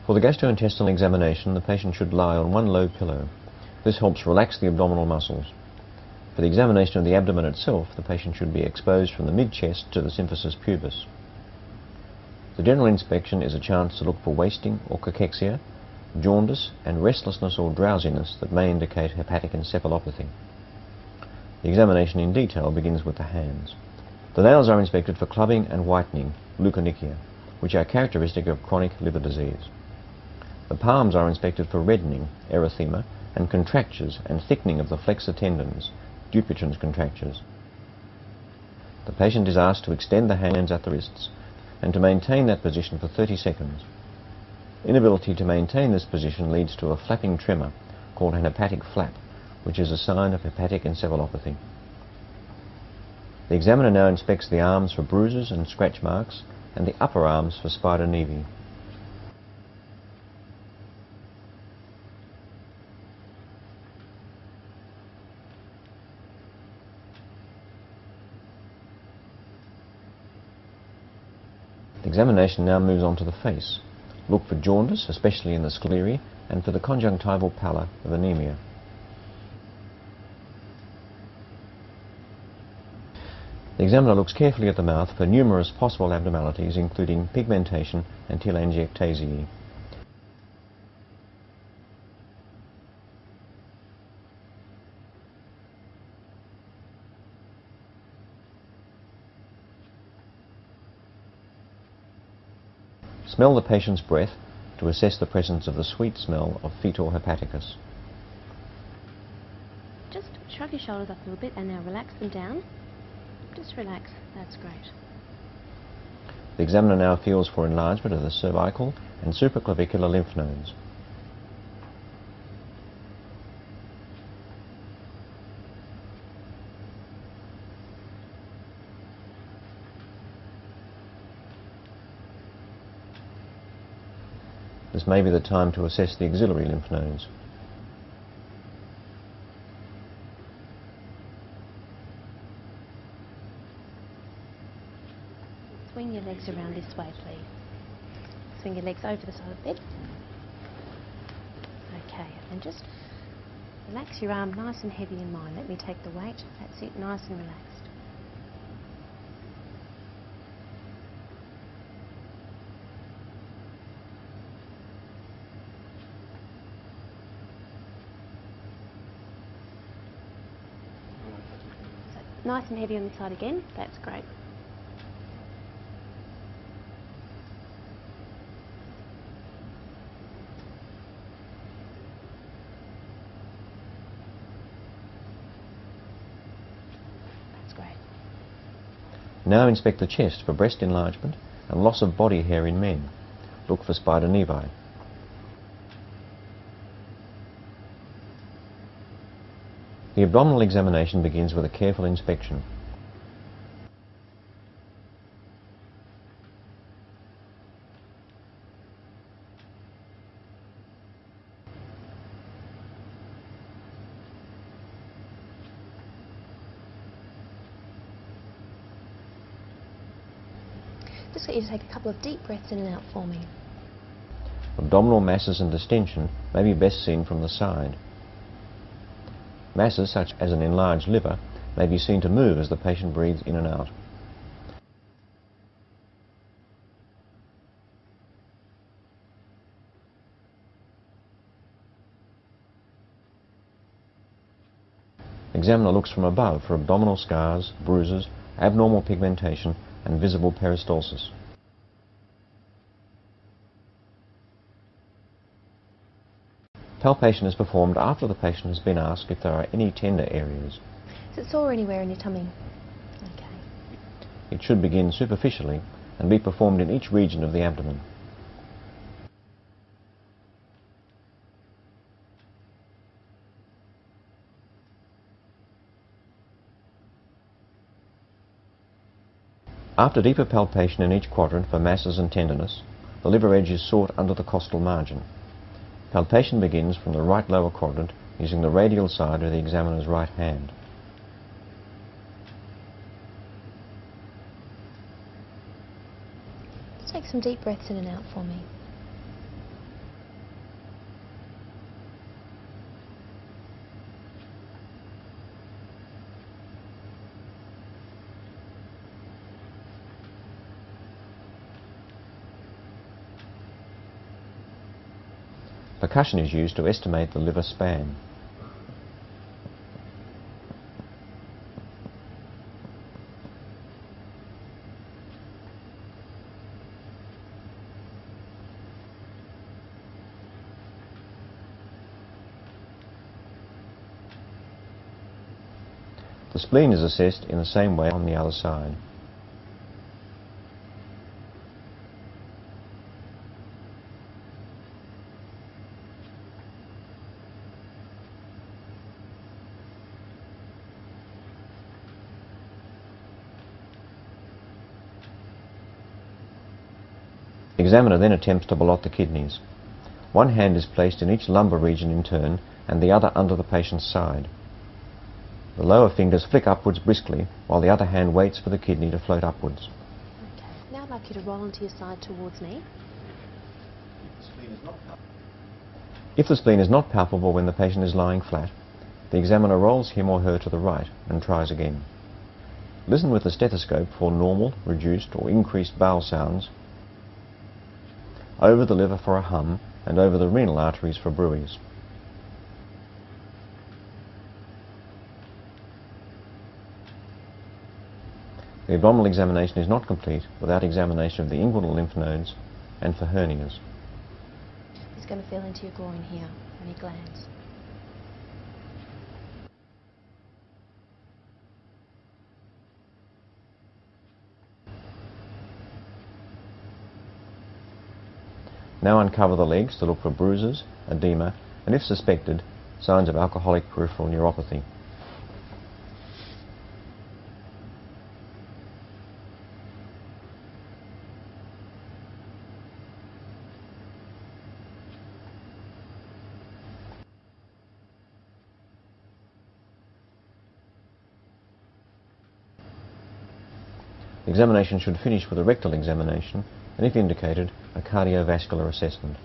For the gastrointestinal examination, the patient should lie on one low pillow. This helps relax the abdominal muscles. For the examination of the abdomen itself, the patient should be exposed from the mid-chest to the symphysis pubis. The general inspection is a chance to look for wasting or cachexia, jaundice and restlessness or drowsiness that may indicate hepatic encephalopathy. The examination in detail begins with the hands. The nails are inspected for clubbing and whitening, leukonychia, which are characteristic of chronic liver disease. The palms are inspected for reddening, erythema, and contractures and thickening of the flexor tendons, Dupuytren's contractures. The patient is asked to extend the hands at the wrists and to maintain that position for 30 seconds. Inability to maintain this position leads to a flapping tremor called an hepatic flap, which is a sign of hepatic encephalopathy. The examiner now inspects the arms for bruises and scratch marks and the upper arms for spider nevi. The examination now moves on to the face. Look for jaundice, especially in the sclerae, and for the conjunctival pallor of anemia. The examiner looks carefully at the mouth for numerous possible abnormalities, including pigmentation and telangiectasiae. Smell the patient's breath to assess the presence of the sweet smell of fetal hepaticus. Just shrug your shoulders up a little bit and now relax them down. Just relax, that's great. The examiner now feels for enlargement of the cervical and supraclavicular lymph nodes. This may be the time to assess the axillary lymph nodes. Swing your legs around this way, please. Swing your legs over the side of the bed. Okay, and just relax your arm nice and heavy in mine. Let me take the weight. That's it, nice and relaxed. Nice and heavy on the side again, that's great. That's great. Now inspect the chest for breast enlargement and loss of body hair in men. Look for spider nevi. The abdominal examination begins with a careful inspection. Just get you to take a couple of deep breaths in and out for me. Abdominal masses and distension may be best seen from the side. Masses such as an enlarged liver may be seen to move as the patient breathes in and out. The examiner looks from above for abdominal scars, bruises, abnormal pigmentation and visible peristalsis. Palpation is performed after the patient has been asked if there are any tender areas. Is it sore anywhere in your tummy? Okay. It should begin superficially and be performed in each region of the abdomen. After deeper palpation in each quadrant for masses and tenderness, the liver edge is sought under the costal margin. Palpation begins from the right lower quadrant using the radial side of the examiner's right hand. Just take some deep breaths in and out for me. Percussion is used to estimate the liver span. The spleen is assessed in the same way on the other side. The examiner then attempts to blot the kidneys. One hand is placed in each lumbar region in turn and the other under the patient's side. The lower fingers flick upwards briskly while the other hand waits for the kidney to float upwards. Okay, now I'd like you to roll onto your side towards me. If the spleen is not palpable when the patient is lying flat, the examiner rolls him or her to the right and tries again. Listen with the stethoscope for normal, reduced or increased bowel sounds, over the liver for a hum, and over the renal arteries for bruits. The abdominal examination is not complete without examination of the inguinal lymph nodes and for hernias. He's going to feel into your groin here, any glands. Now uncover the legs to look for bruises, edema, and if suspected, signs of alcoholic peripheral neuropathy. The examination should finish with a rectal examination and, if indicated, a cardiovascular assessment.